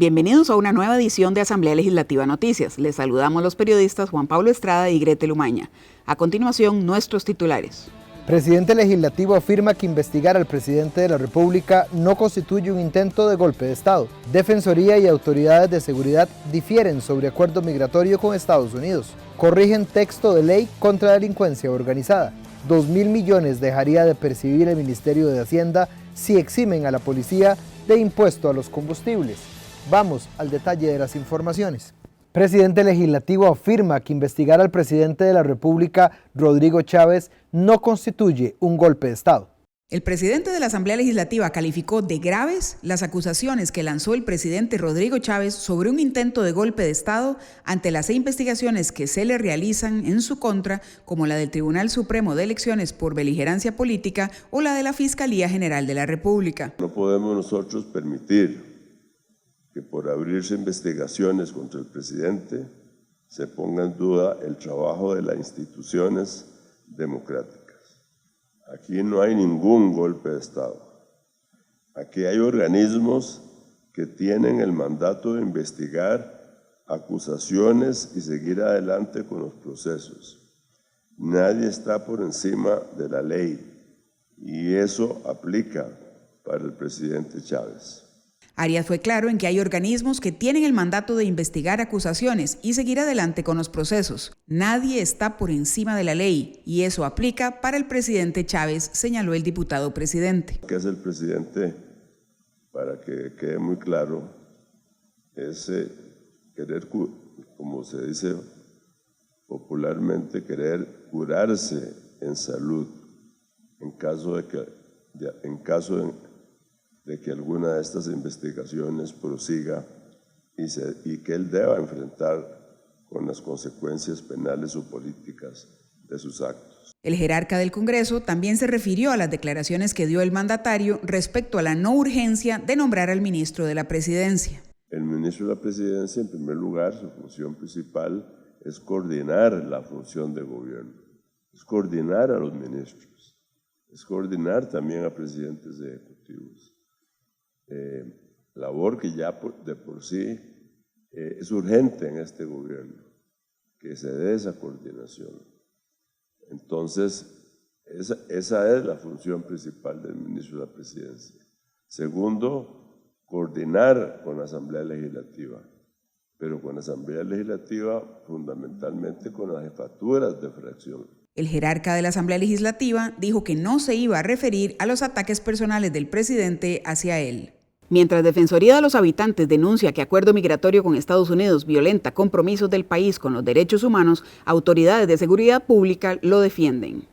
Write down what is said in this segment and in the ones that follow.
Bienvenidos a una nueva edición de Asamblea Legislativa Noticias. Les saludamos los periodistas Juan Pablo Estrada y Gretel Umaña. A continuación, nuestros titulares. Presidente legislativo afirma que investigar al presidente de la República no constituye un intento de golpe de Estado. Defensoría y autoridades de seguridad difieren sobre acuerdo migratorio con Estados Unidos. Corrigen texto de ley contra delincuencia organizada. 2.000 millones dejaría de percibir el Ministerio de Hacienda si eximen a la policía de impuesto a los combustibles. Vamos al detalle de las informaciones. Presidente legislativo afirma que investigar al presidente de la República, Rodrigo Chávez, no constituye un golpe de Estado. El presidente de la Asamblea Legislativa calificó de graves las acusaciones que lanzó el presidente Rodrigo Chávez sobre un intento de golpe de Estado ante las investigaciones que se le realizan en su contra, como la del Tribunal Supremo de Elecciones por beligerancia política o la de la Fiscalía General de la República. No podemos nosotros permitir que por abrirse investigaciones contra el presidente se ponga en duda el trabajo de las instituciones democráticas. Aquí no hay ningún golpe de Estado. Aquí hay organismos que tienen el mandato de investigar acusaciones y seguir adelante con los procesos. Nadie está por encima de la ley y eso aplica para el presidente Chávez. Arias fue claro en que hay organismos que tienen el mandato de investigar acusaciones y seguir adelante con los procesos. Nadie está por encima de la ley y eso aplica para el presidente Chávez, señaló el diputado presidente. ¿Qué es el presidente? Para que quede muy claro, es querer, como se dice popularmente, querer curarse en salud en caso de que alguna de estas investigaciones prosiga y que él deba enfrentar con las consecuencias penales o políticas de sus actos. El jerarca del Congreso también se refirió a las declaraciones que dio el mandatario respecto a la no urgencia de nombrar al ministro de la Presidencia. El ministro de la Presidencia, en primer lugar, su función principal es coordinar la función de gobierno, es coordinar a los ministros, es coordinar también a presidentes ejecutivos. Labor que ya de por sí es urgente en este gobierno, que se dé esa coordinación. Entonces, esa es la función principal del ministro de la Presidencia. Segundo, coordinar con la Asamblea Legislativa, pero con la Asamblea Legislativa fundamentalmente con las jefaturas de fracción. El jerarca de la Asamblea Legislativa dijo que no se iba a referir a los ataques personales del presidente hacia él. Mientras Defensoría de los Habitantes denuncia que acuerdo migratorio con Estados Unidos violenta compromisos del país con los derechos humanos, autoridades de seguridad pública lo defienden.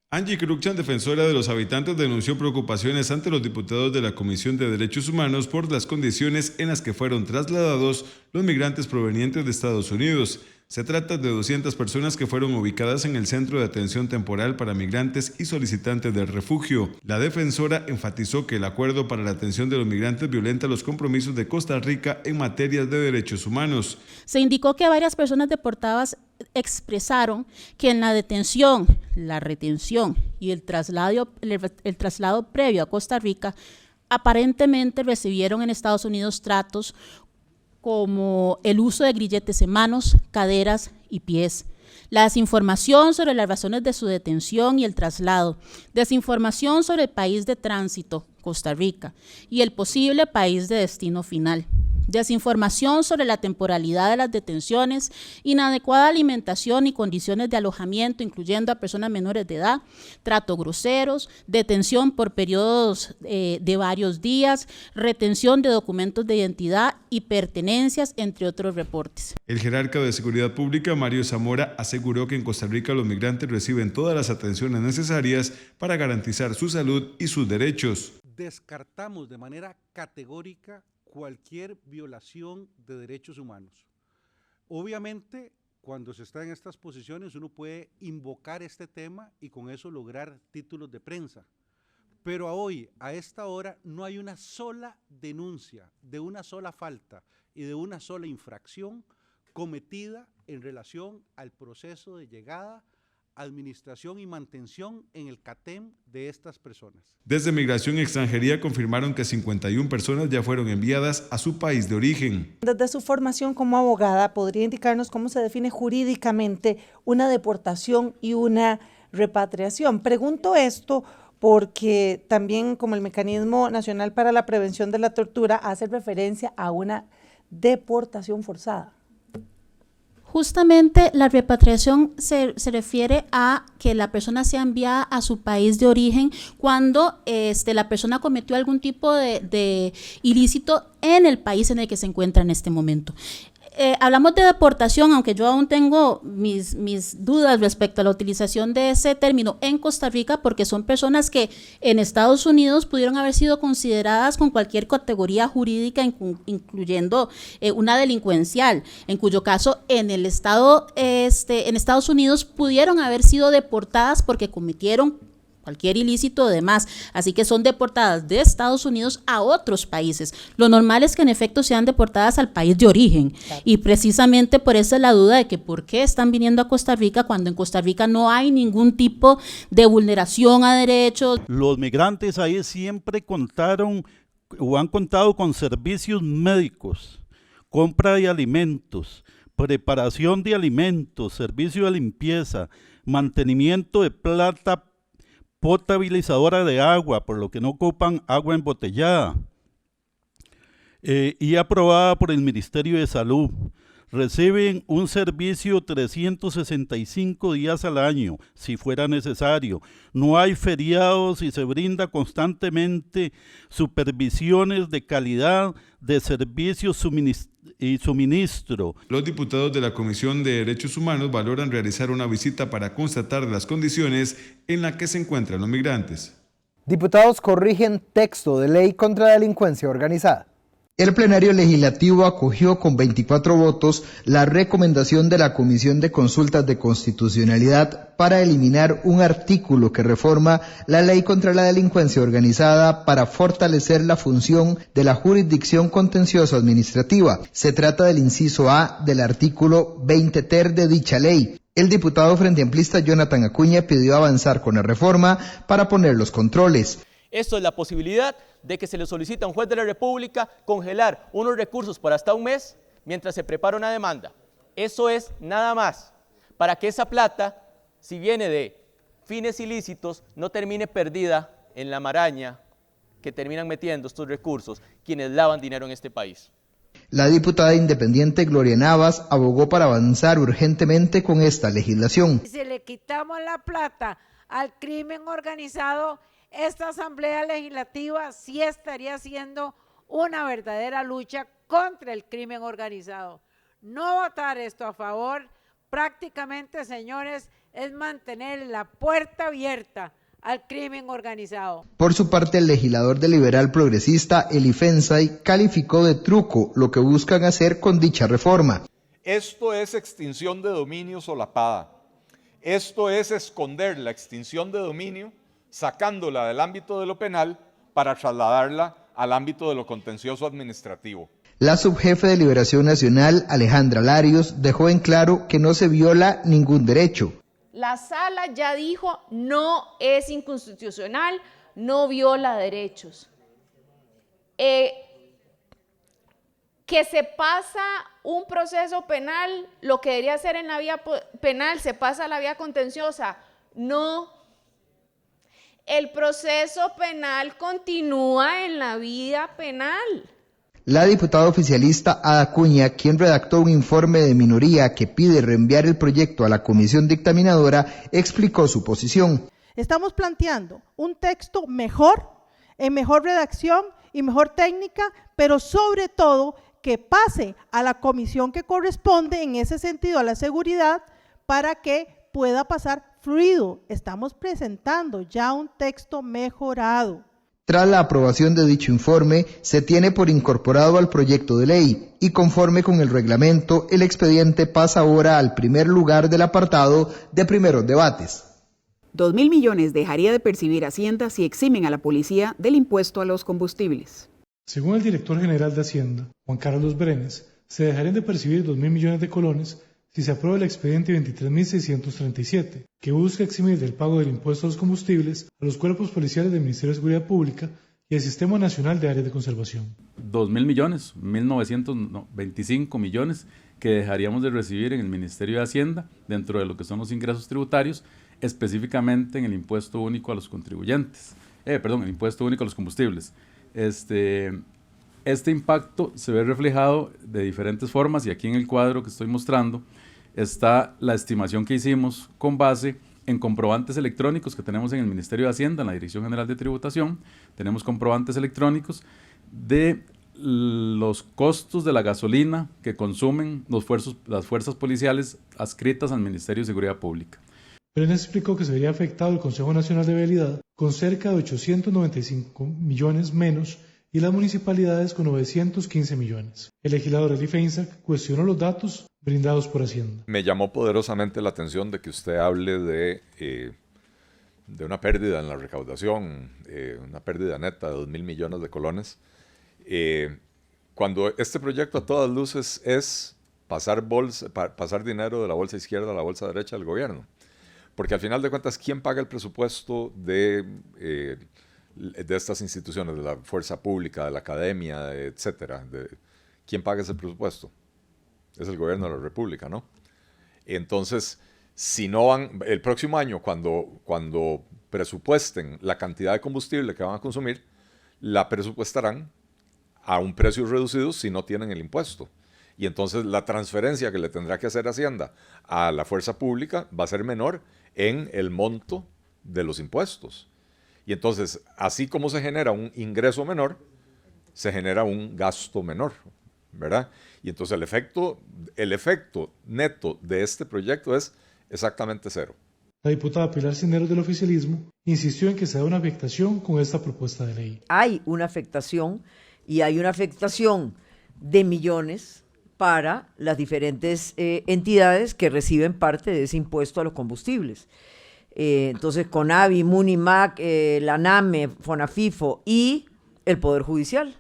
Angie Cruxan, defensora de los habitantes, denunció preocupaciones ante los diputados de la Comisión de Derechos Humanos por las condiciones en las que fueron trasladados los migrantes provenientes de Estados Unidos. Se trata de 200 personas que fueron ubicadas en el Centro de Atención Temporal para Migrantes y Solicitantes de Refugio. La defensora enfatizó que el acuerdo para la atención de los migrantes violenta los compromisos de Costa Rica en materia de derechos humanos. Se indicó que varias personas deportadas expresaron que en la detención, la retención y el traslado previo a Costa Rica, aparentemente recibieron en Estados Unidos tratos como el uso de grilletes en manos, caderas y pies, la desinformación sobre las razones de su detención y el traslado, desinformación sobre el país de tránsito, Costa Rica, y el posible país de destino final, desinformación sobre la temporalidad de las detenciones, inadecuada alimentación y condiciones de alojamiento, incluyendo a personas menores de edad, tratos groseros, detención por periodos de varios días, retención de documentos de identidad y pertenencias, entre otros reportes. El jerarca de Seguridad Pública, Mario Zamora, aseguró que en Costa Rica los migrantes reciben todas las atenciones necesarias para garantizar su salud y sus derechos. Descartamos de manera categórica cualquier violación de derechos humanos. Obviamente, cuando se está en estas posiciones, uno puede invocar este tema y con eso lograr títulos de prensa. Pero hoy, a esta hora, no hay una sola denuncia de una sola falta y de una sola infracción cometida en relación al proceso de llegada administración y mantención en el CATEM de estas personas. Desde Migración y Extranjería confirmaron que 51 personas ya fueron enviadas a su país de origen. Desde su formación como abogada, ¿podría indicarnos cómo se define jurídicamente una deportación y una repatriación? Pregunto esto porque también, como el Mecanismo Nacional para la Prevención de la Tortura, hace referencia a una deportación forzada. Justamente la repatriación se refiere a que la persona sea enviada a su país de origen cuando la persona cometió algún tipo de ilícito en el país en el que se encuentra en este momento. Hablamos de deportación, aunque yo aún tengo mis dudas respecto a la utilización de ese término en Costa Rica, porque son personas que en Estados Unidos pudieron haber sido consideradas con cualquier categoría jurídica, incluyendo una delincuencial, en cuyo caso en el estado, en Estados Unidos pudieron haber sido deportadas porque cometieron cualquier ilícito de más, así que son deportadas de Estados Unidos a otros países. Lo normal es que en efecto sean deportadas al país de origen, claro. Y precisamente por eso es la duda de que por qué están viniendo a Costa Rica cuando en Costa Rica no hay ningún tipo de vulneración a derechos. Los migrantes ahí siempre contaron o han contado con servicios médicos, compra de alimentos, preparación de alimentos, servicio de limpieza, mantenimiento de planta potabilizadora de agua, por lo que no ocupan agua embotellada, y aprobada por el Ministerio de Salud. Reciben un servicio 365 días al año, si fuera necesario. No hay feriados y se brinda constantemente supervisiones de calidad de servicios y suministro. Los diputados de la Comisión de Derechos Humanos valoran realizar una visita para constatar las condiciones en las que se encuentran los migrantes. Diputados corrigen texto de ley contra la delincuencia organizada. El plenario legislativo acogió con 24 votos la recomendación de la Comisión de Consultas de Constitucionalidad para eliminar un artículo que reforma la ley contra la delincuencia organizada para fortalecer la función de la jurisdicción contencioso administrativa. Se trata del inciso A del artículo 20 ter de dicha ley. El diputado frente amplista Jonathan Acuña pidió avanzar con la reforma para poner los controles. Esto es la posibilidad de que se le solicite a un juez de la República congelar unos recursos por hasta un mes mientras se prepara una demanda. Eso es nada más para que esa plata, si viene de fines ilícitos, no termine perdida en la maraña que terminan metiendo estos recursos quienes lavan dinero en este país. La diputada independiente Gloria Navas abogó para avanzar urgentemente con esta legislación. Si le quitamos la plata al crimen organizado, esta Asamblea Legislativa sí estaría haciendo una verdadera lucha contra el crimen organizado. No votar esto a favor, prácticamente, señores, es mantener la puerta abierta al crimen organizado. Por su parte, el legislador del Liberal Progresista, Eli Fensay, calificó de truco lo que buscan hacer con dicha reforma. Esto es extinción de dominio solapada. Esto es esconder la extinción de dominio, sacándola del ámbito de lo penal para trasladarla al ámbito de lo contencioso administrativo. La subjefe de Liberación Nacional, Alejandra Larios, dejó en claro que no se viola ningún derecho. La sala ya dijo no es inconstitucional, no viola derechos. Que se pasa un proceso penal, lo que debería ser en la vía penal se pasa a la vía contenciosa. No. El proceso penal continúa en la vía penal. La diputada oficialista Ada Acuña, quien redactó un informe de minoría que pide reenviar el proyecto a la comisión dictaminadora, explicó su posición. Estamos planteando un texto mejor, en mejor redacción y mejor técnica, pero sobre todo que pase a la comisión que corresponde, en ese sentido a la seguridad, para que pueda pasar fluido. Estamos presentando ya un texto mejorado. Tras la aprobación de dicho informe, se tiene por incorporado al proyecto de ley y conforme con el reglamento, el expediente pasa ahora al primer lugar del apartado de primeros debates. 2.000 millones dejaría de percibir Hacienda si eximen a la policía del impuesto a los combustibles. Según el director general de Hacienda, Juan Carlos Brenes, se dejarían de percibir 2.000 millones de colones si se aprueba el expediente 23.637, que busca eximir del pago del impuesto a los combustibles a los cuerpos policiales del Ministerio de Seguridad Pública y el Sistema Nacional de Áreas de Conservación. 2.000 millones, 1.925 millones que dejaríamos de recibir en el Ministerio de Hacienda dentro de lo que son los ingresos tributarios, específicamente en el impuesto único a los contribuyentes, el impuesto único a los combustibles. Este impacto se ve reflejado de diferentes formas y aquí en el cuadro que estoy mostrando está la estimación que hicimos con base en comprobantes electrónicos que tenemos en el Ministerio de Hacienda, en la Dirección General de Tributación. Tenemos comprobantes electrónicos de los costos de la gasolina que consumen las fuerzas policiales adscritas al Ministerio de Seguridad Pública. Brenes explicó que se vería afectado el Consejo Nacional de Vialidad con cerca de 895 millones menos y las municipalidades con 915 millones. El legislador Eli Feinsack cuestionó los datos brindados por Hacienda. Me llamó poderosamente la atención de que usted hable de una pérdida en la recaudación, una pérdida neta de 2.000 millones de colones, cuando este proyecto a todas luces es pasar dinero de la bolsa izquierda a la bolsa derecha del gobierno. Porque al final de cuentas, ¿quién paga el presupuesto de estas instituciones, de la fuerza pública, de la academia, etcétera? ¿Quién paga ese presupuesto? Es el gobierno de la República, ¿no? Entonces, si no van, el próximo año, cuando presupuesten la cantidad de combustible que van a consumir, la presupuestarán a un precio reducido si no tienen el impuesto. Y entonces la transferencia que le tendrá que hacer Hacienda a la fuerza pública va a ser menor en el monto de los impuestos. Y entonces, así como se genera un ingreso menor, se genera un gasto menor, ¿verdad? Y entonces el efecto neto de este proyecto es exactamente cero. La diputada Pilar Cisneros del oficialismo insistió en que se da una afectación con esta propuesta de ley. Hay una afectación y hay una afectación de millones para las diferentes entidades que reciben parte de ese impuesto a los combustibles. Entonces, CONAVI, MUNIMAC, la NAME, FONAFIFO y el Poder Judicial.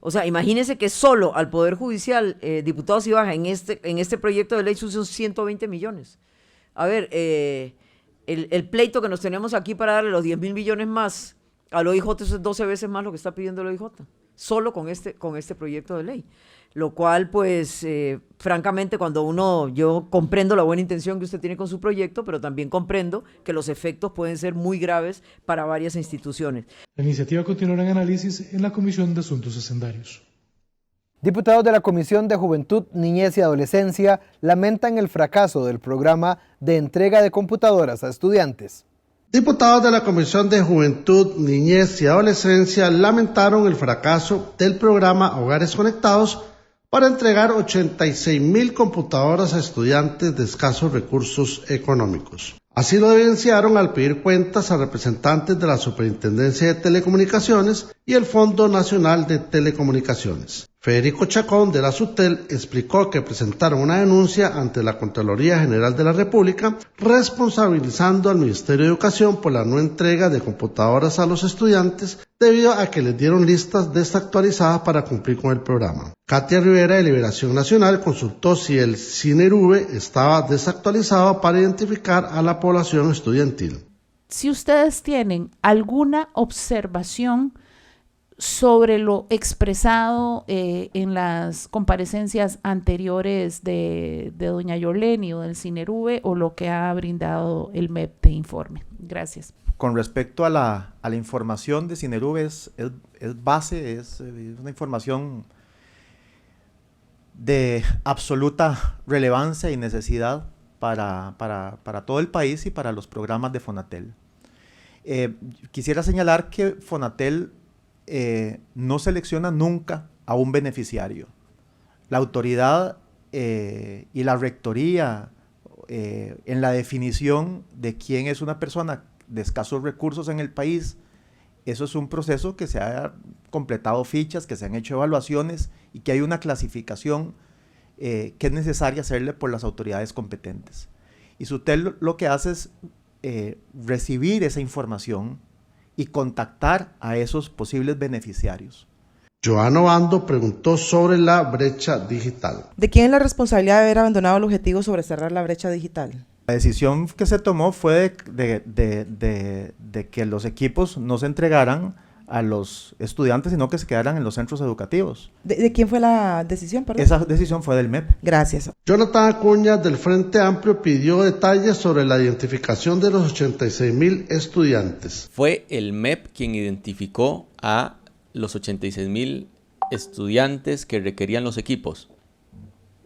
O sea, imagínense que solo al Poder Judicial, diputados y baja, en este proyecto de ley son 120 millones. A ver, el pleito que nos tenemos aquí para darle los 10.000 millones más al OIJ, eso es 12 veces más lo que está pidiendo el OIJ, solo con este proyecto de ley. Lo cual, pues, francamente, yo comprendo la buena intención que usted tiene con su proyecto, pero también comprendo que los efectos pueden ser muy graves para varias instituciones. La iniciativa continuará en análisis en la Comisión de Asuntos Hacendarios. Diputados de la Comisión de Juventud, Niñez y Adolescencia lamentan el fracaso del programa de entrega de computadoras a estudiantes. Diputados de la Comisión de Juventud, Niñez y Adolescencia lamentaron el fracaso del programa Hogares Conectados para entregar 86.000 computadoras a estudiantes de escasos recursos económicos. Así lo evidenciaron al pedir cuentas a representantes de la Superintendencia de Telecomunicaciones y el Fondo Nacional de Telecomunicaciones. Federico Chacón de la SUTEL explicó que presentaron una denuncia ante la Contraloría General de la República responsabilizando al Ministerio de Educación por la no entrega de computadoras a los estudiantes debido a que les dieron listas desactualizadas para cumplir con el programa. Katia Rivera de Liberación Nacional consultó si el CINERV estaba desactualizado para identificar a la población estudiantil. Si ustedes tienen alguna observación sobre lo expresado en las comparecencias anteriores de doña Yoleni o del CINERV o lo que ha brindado el MEP de informe. Gracias. Con respecto a la información de CINERV es base, es una información de absoluta relevancia y necesidad para todo el país y para los programas de Fonatel. Quisiera señalar que Fonatel no selecciona nunca a un beneficiario. La autoridad y la rectoría en la definición de quién es una persona de escasos recursos en el país, eso es un proceso que se ha completado fichas, que se han hecho evaluaciones y que hay una clasificación que es necesaria hacerle por las autoridades competentes. Y SUTEL lo que hace es recibir esa información y contactar a esos posibles beneficiarios. Joana Obando preguntó sobre la brecha digital. ¿De quién es la responsabilidad de haber abandonado el objetivo sobre cerrar la brecha digital? La decisión que se tomó fue de que los equipos no se entregaran a los estudiantes, sino que se quedaran en los centros educativos. ¿De quién fue la decisión? Perdón. Esa decisión fue del MEP. Gracias. Jonathan Acuña del Frente Amplio pidió detalles sobre la identificación de los 86,000 estudiantes. Fue el MEP quien identificó a los 86,000 estudiantes que requerían los equipos.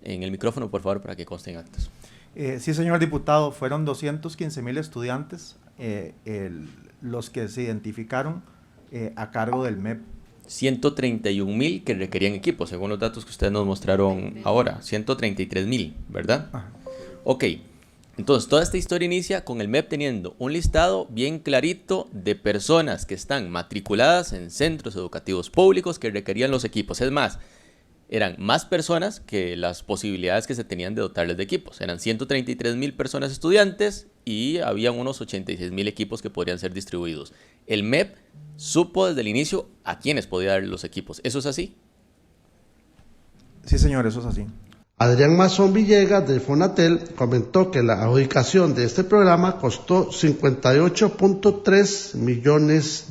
En el micrófono, por favor, para que consten actos. Sí, señor diputado, fueron 215,000 estudiantes los que se identificaron a cargo del MEP. 131,000 que requerían equipos, según los datos que ustedes nos mostraron ahora. 133,000, ¿verdad? Ajá. Ok, entonces toda esta historia inicia con el MEP teniendo un listado bien clarito de personas que están matriculadas en centros educativos públicos que requerían los equipos. Es más, eran más personas que las posibilidades que se tenían de dotarles de equipos. Eran 133,000 personas estudiantes y habían unos 86,000 equipos que podrían ser distribuidos. El MEP supo desde el inicio a quiénes podía dar los equipos. ¿Eso es así? Sí, señor, eso es así. Adrián Mazón Villegas de Fonatel comentó que la adjudicación de este programa costó $58.3 millones.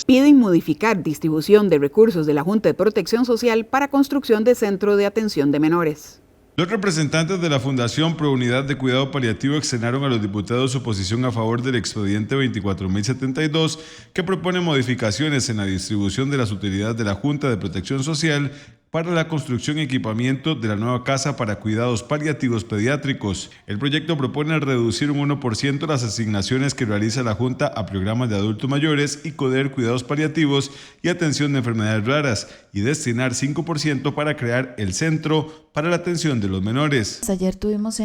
Piden modificar distribución de recursos de la Junta de Protección Social para construcción de centro de atención de menores. Los representantes de la Fundación Pro Unidad de Cuidado Paliativo externaron a los diputados su posición a favor del expediente 24.072, que propone modificaciones en la distribución de las utilidades de la Junta de Protección Social para la construcción y equipamiento de la nueva casa para cuidados paliativos pediátricos. El proyecto propone reducir un 1% las asignaciones que realiza la Junta a programas de adultos mayores y CODER cuidados paliativos y atención de enfermedades raras, y destinar 5% para crear el Centro para la Atención de los Menores. Ayer tuvimos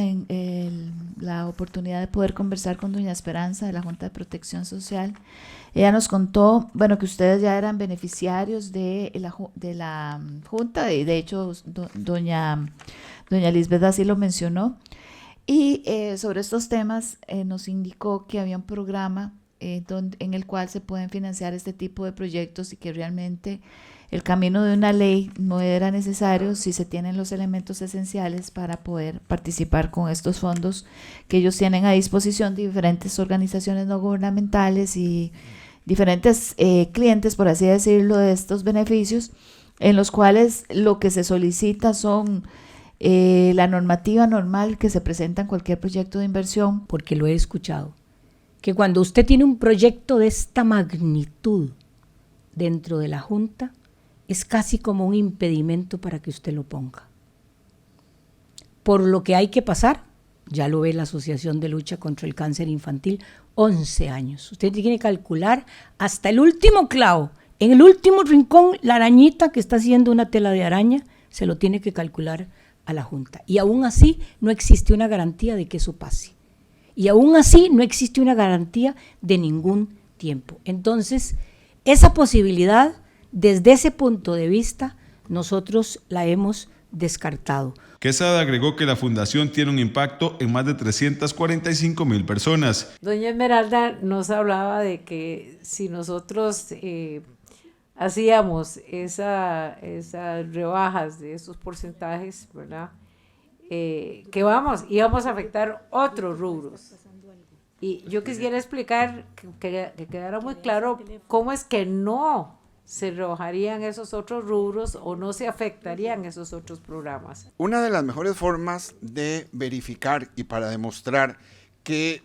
la oportunidad de poder conversar con doña Esperanza de la Junta de Protección Social. Ella nos contó, bueno, que ustedes ya eran beneficiarios de la Junta, y de hecho doña Lisbeth así lo mencionó, y sobre estos temas nos indicó que había un programa en el cual se pueden financiar este tipo de proyectos y que realmente el camino de una ley no era necesario si se tienen los elementos esenciales para poder participar con estos fondos que ellos tienen a disposición de diferentes organizaciones no gubernamentales y diferentes clientes, por así decirlo, de estos beneficios, en los cuales lo que se solicita son la normativa normal que se presenta en cualquier proyecto de inversión. Porque lo he escuchado, que cuando usted tiene un proyecto de esta magnitud dentro de la Junta, es casi como un impedimento para que usted lo ponga. Por lo que hay que pasar, ya lo ve la Asociación de Lucha contra el Cáncer Infantil, 11 años. Usted tiene que calcular hasta el último clavo, en el último rincón, la arañita que está haciendo una tela de araña, se lo tiene que calcular a la Junta. Y aún así no existe una garantía de que eso pase. Y aún así no existe una garantía de ningún tiempo. Entonces, esa posibilidad, desde ese punto de vista, nosotros la hemos descartado. Quesada agregó que la fundación tiene un impacto en más de 345,000 personas. Doña Esmeralda nos hablaba de que si nosotros hacíamos esas rebajas de esos porcentajes, ¿verdad? Que íbamos a afectar otros rubros. Y yo quisiera explicar que quedara muy claro cómo es que no se rebajarían esos otros rubros o no se afectarían esos otros programas. Una de las mejores formas de verificar y para demostrar que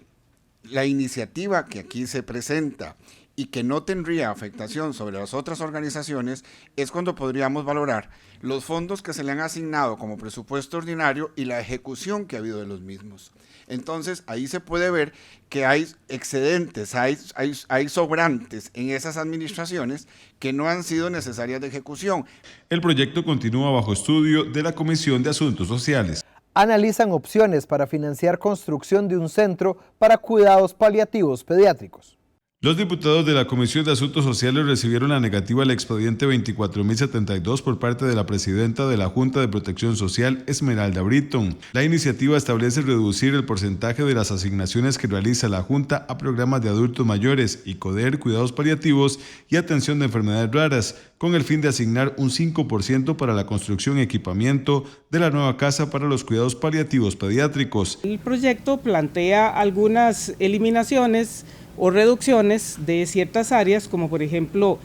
la iniciativa que aquí se presenta y que no tendría afectación sobre las otras organizaciones es cuando podríamos valorar los fondos que se le han asignado como presupuesto ordinario y la ejecución que ha habido de los mismos. Entonces, ahí se puede ver que hay excedentes, hay sobrantes en esas administraciones que no han sido necesarias de ejecución. El proyecto continúa bajo estudio de la Comisión de Asuntos Sociales. Analizan opciones para financiar construcción de un centro para cuidados paliativos pediátricos. Los diputados de la Comisión de Asuntos Sociales recibieron la negativa al expediente 24.072 por parte de la presidenta de la Junta de Protección Social, Esmeralda Britton. La iniciativa establece reducir el porcentaje de las asignaciones que realiza la Junta a programas de adultos mayores, ICODER, cuidados paliativos y atención de enfermedades raras, con el fin de asignar un 5% para la construcción y equipamiento de la nueva casa para los cuidados paliativos pediátricos. El proyecto plantea algunas eliminaciones o reducciones de ciertas áreas, como por ejemplo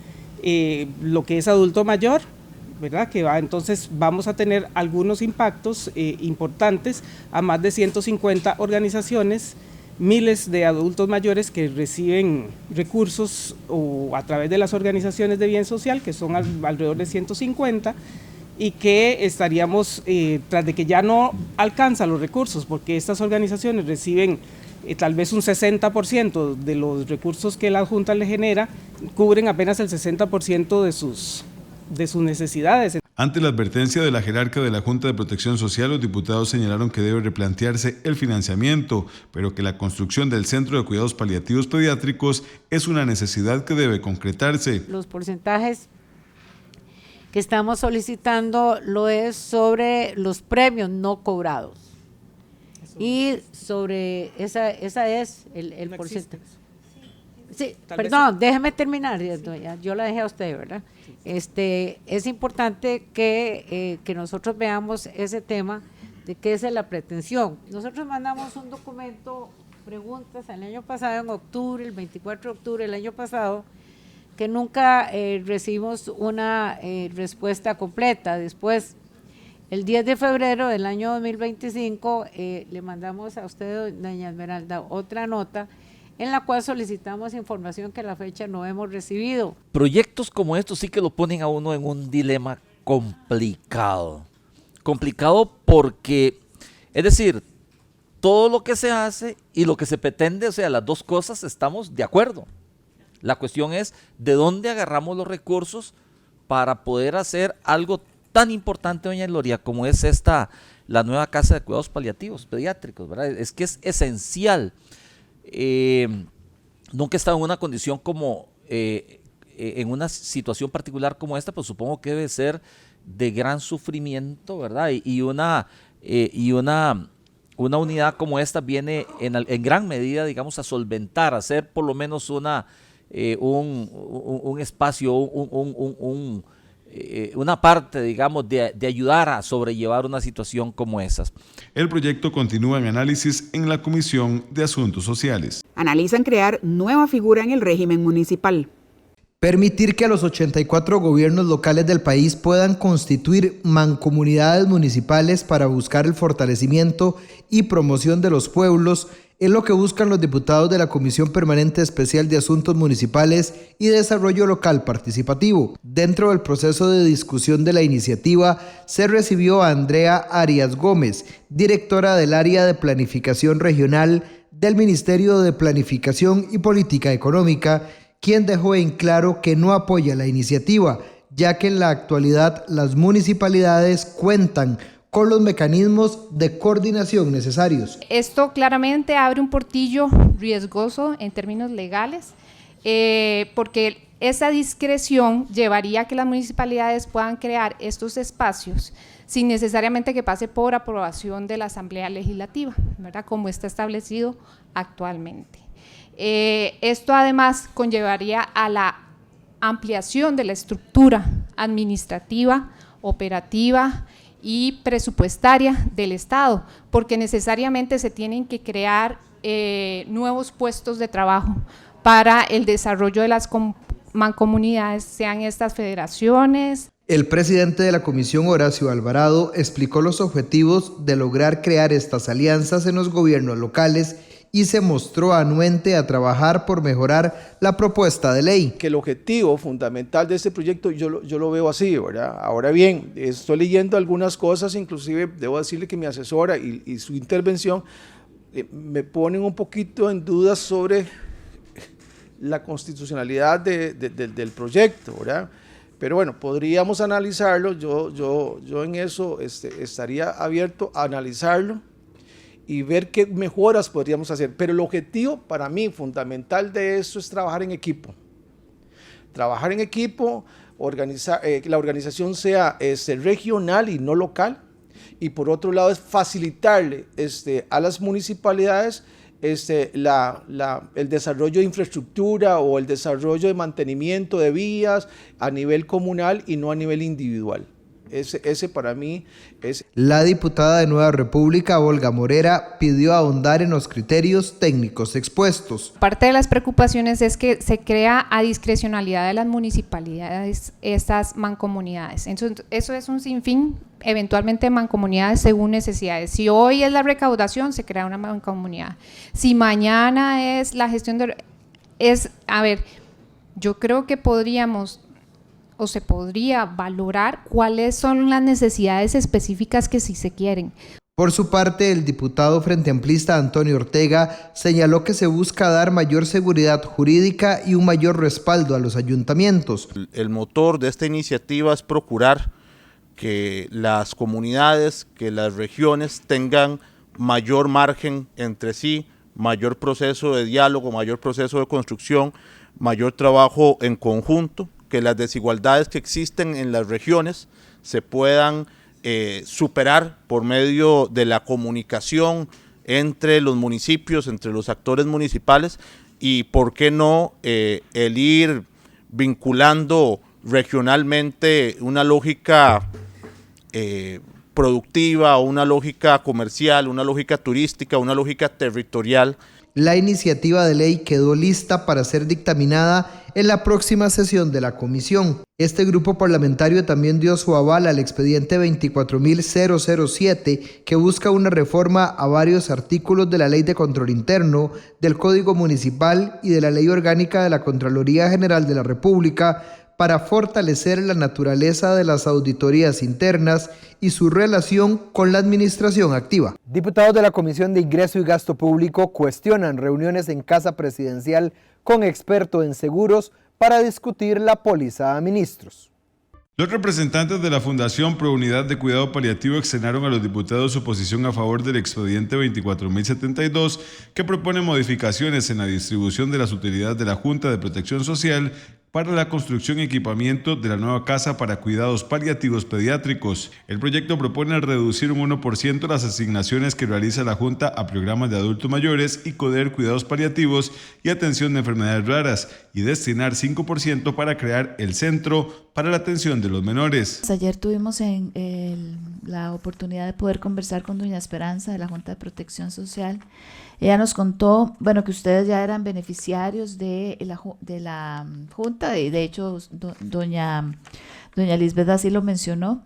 lo que es adulto mayor, ¿verdad? Entonces vamos a tener algunos impactos importantes a más de 150 organizaciones, miles de adultos mayores que reciben recursos o a través de las organizaciones de bien social, que son alrededor de 150, y que estaríamos, tras de que ya no alcanzan los recursos, porque estas organizaciones reciben tal vez un 60% de los recursos que la Junta le genera, cubren apenas el 60% de sus necesidades. Ante la advertencia de la jerarca de la Junta de Protección Social, los diputados señalaron que debe replantearse el financiamiento, pero que la construcción del Centro de Cuidados Paliativos Pediátricos es una necesidad que debe concretarse. Los porcentajes que estamos solicitando lo es sobre los premios no cobrados. Y sobre esa es el porcentaje. Sí, perdón, déjeme terminar, yo la dejé a usted, ¿verdad? Es importante que nosotros veamos ese tema de qué es la pretensión. Nosotros mandamos un documento, preguntas, el año pasado en octubre, el 24 de octubre del año pasado, que nunca recibimos una respuesta completa. Después, el 10 de febrero del año 2025, le mandamos a usted, doña Esmeralda, otra nota en la cual solicitamos información que a la fecha no hemos recibido. Proyectos como estos sí que lo ponen a uno en un dilema complicado. Complicado porque, es decir, todo lo que se hace y lo que se pretende, o sea, las dos cosas estamos de acuerdo. La cuestión es de dónde agarramos los recursos para poder hacer algo tan importante, doña Gloria, como es la nueva casa de cuidados paliativos pediátricos, ¿verdad? Es que es esencial. Nunca he estado en una condición como, en una situación particular como esta, pues supongo que debe ser de gran sufrimiento, ¿verdad? Y una unidad como esta viene en gran medida, digamos, a solventar, a hacer por lo menos un espacio, una parte, digamos, de ayudar a sobrellevar una situación como esas. El proyecto continúa en análisis en la Comisión de Asuntos Sociales. Analizan crear nueva figura en el régimen municipal. Permitir que los 84 gobiernos locales del país puedan constituir mancomunidades municipales para buscar el fortalecimiento y promoción de los pueblos es lo que buscan los diputados de la Comisión Permanente Especial de Asuntos Municipales y Desarrollo Local Participativo. Dentro del proceso de discusión de la iniciativa, se recibió a Andrea Arias Gómez, directora del área de planificación regional del Ministerio de Planificación y Política Económica, quien dejó en claro que no apoya la iniciativa, ya que en la actualidad las municipalidades cuentan con los mecanismos de coordinación necesarios. Esto claramente abre un portillo riesgoso en términos legales, porque esa discreción llevaría a que las municipalidades puedan crear estos espacios sin necesariamente que pase por aprobación de la Asamblea Legislativa, ¿verdad? Como está establecido actualmente. Esto además conllevaría a la ampliación de la estructura administrativa, operativa y presupuestaria del Estado, porque necesariamente se tienen que crear nuevos puestos de trabajo para el desarrollo de las mancomunidades, sean estas federaciones. El presidente de la Comisión, Horacio Alvarado, explicó los objetivos de lograr crear estas alianzas en los gobiernos locales y se mostró anuente a trabajar por mejorar la propuesta de ley. Que el objetivo fundamental de este proyecto yo lo veo así, ¿verdad? Ahora bien, estoy leyendo algunas cosas, inclusive debo decirle que mi asesora y su intervención me ponen un poquito en dudas sobre la constitucionalidad del proyecto, ¿verdad? Pero bueno, podríamos analizarlo, yo en eso estaría abierto a analizarlo y ver qué mejoras podríamos hacer. Pero el objetivo para mí fundamental de esto es trabajar en equipo. Trabajar en equipo, que la organización sea regional y no local. Y por otro lado es facilitarle a las municipalidades el desarrollo de infraestructura o el desarrollo de mantenimiento de vías a nivel comunal y no a nivel individual. Ese para mí es... La diputada de Nueva República, Olga Morera, pidió ahondar en los criterios técnicos expuestos. Parte de las preocupaciones es que se crea a discrecionalidad de las municipalidades estas mancomunidades. Entonces, eso es un sinfín, eventualmente mancomunidades según necesidades. Si hoy es la recaudación, se crea una mancomunidad. Si mañana es la gestión de... yo creo que podríamos... o se podría valorar cuáles son las necesidades específicas que sí se quieren. Por su parte, el diputado Frente Amplista Antonio Ortega señaló que se busca dar mayor seguridad jurídica y un mayor respaldo a los ayuntamientos. El motor de esta iniciativa es procurar que las comunidades, que las regiones tengan mayor margen entre sí, mayor proceso de diálogo, mayor proceso de construcción, mayor trabajo en conjunto, que las desigualdades que existen en las regiones se puedan superar por medio de la comunicación entre los municipios, entre los actores municipales y, ¿por qué no, el ir vinculando regionalmente una lógica productiva, una lógica comercial, una lógica turística, una lógica territorial? La iniciativa de ley quedó lista para ser dictaminada en la próxima sesión de la comisión. Este grupo parlamentario también dio su aval al expediente 24.007, que busca una reforma a varios artículos de la Ley de Control Interno, del Código Municipal y de la Ley Orgánica de la Contraloría General de la República para fortalecer la naturaleza de las auditorías internas y su relación con la administración activa. Diputados de la Comisión de Ingreso y Gasto Público cuestionan reuniones en Casa Presidencial con experto en seguros para discutir la póliza a ministros. Los representantes de la Fundación Pro Unidad de Cuidado Paliativo externaron a los diputados su posición a favor del expediente 24.072, que propone modificaciones en la distribución de las utilidades de la Junta de Protección Social para la construcción y equipamiento de la nueva casa para cuidados paliativos pediátricos. El proyecto propone reducir un 1% las asignaciones que realiza la Junta a programas de adultos mayores y CODER cuidados paliativos y atención de enfermedades raras, y destinar 5% para crear el Centro para la Atención de los Menores. Ayer tuvimos la oportunidad de poder conversar con doña Esperanza de la Junta de Protección Social. Ella nos contó, que ustedes ya eran beneficiarios de la Junta, de hecho doña Lisbeth así lo mencionó,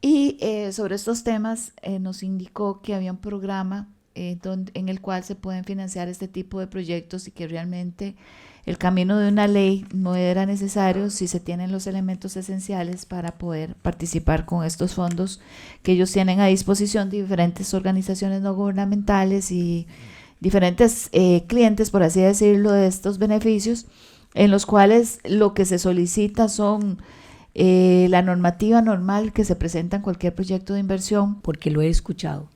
y sobre estos temas nos indicó que había un programa en el cual se pueden financiar este tipo de proyectos y que realmente el camino de una ley no era necesario si se tienen los elementos esenciales para poder participar con estos fondos que ellos tienen a disposición de diferentes organizaciones no gubernamentales y diferentes clientes, por así decirlo, de estos beneficios, en los cuales lo que se solicita son la normativa normal que se presenta en cualquier proyecto de inversión. Porque lo he escuchado,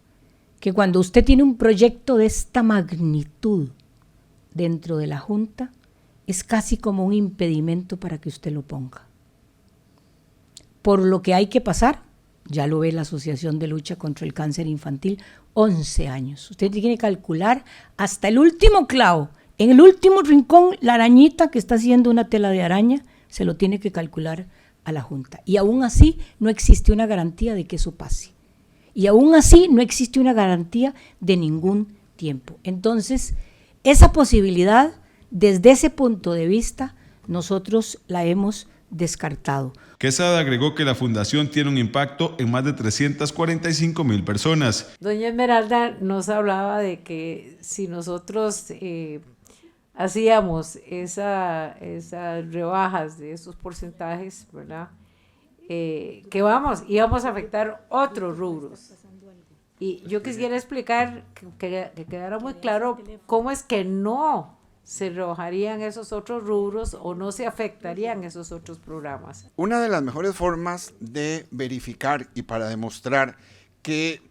que cuando usted tiene un proyecto de esta magnitud dentro de la Junta, es casi como un impedimento para que usted lo ponga. Por lo que hay que pasar, ya lo ve la Asociación de Lucha contra el Cáncer Infantil, 11 años. Usted tiene que calcular hasta el último clavo, en el último rincón, la arañita que está haciendo una tela de araña, se lo tiene que calcular a la Junta. Y aún así no existe una garantía de que eso pase. Y aún así no existe una garantía de ningún tiempo. Entonces, esa posibilidad, desde ese punto de vista, nosotros la hemos descartado. Quesada agregó que la fundación tiene un impacto en más de 345,000 personas. Doña Esmeralda nos hablaba de que si nosotros hacíamos esas rebajas de esos porcentajes, ¿verdad? Íbamos a afectar otros rubros. Y yo quisiera explicar que quedara muy claro cómo es que no se rebajarían esos otros rubros o no se afectarían esos otros programas. Una de las mejores formas de verificar y para demostrar que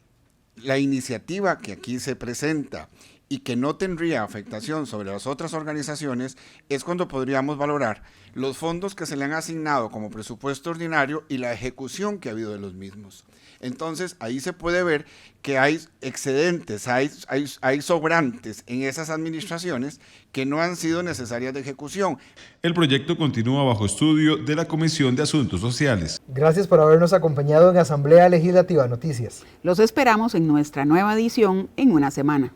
la iniciativa que aquí se presenta y que no tendría afectación sobre las otras organizaciones, es cuando podríamos valorar los fondos que se le han asignado como presupuesto ordinario y la ejecución que ha habido de los mismos. Entonces, ahí se puede ver que hay excedentes, hay sobrantes en esas administraciones que no han sido necesarias de ejecución. El proyecto continúa bajo estudio de la Comisión de Asuntos Sociales. Gracias por habernos acompañado en Asamblea Legislativa Noticias. Los esperamos en nuestra nueva edición en una semana.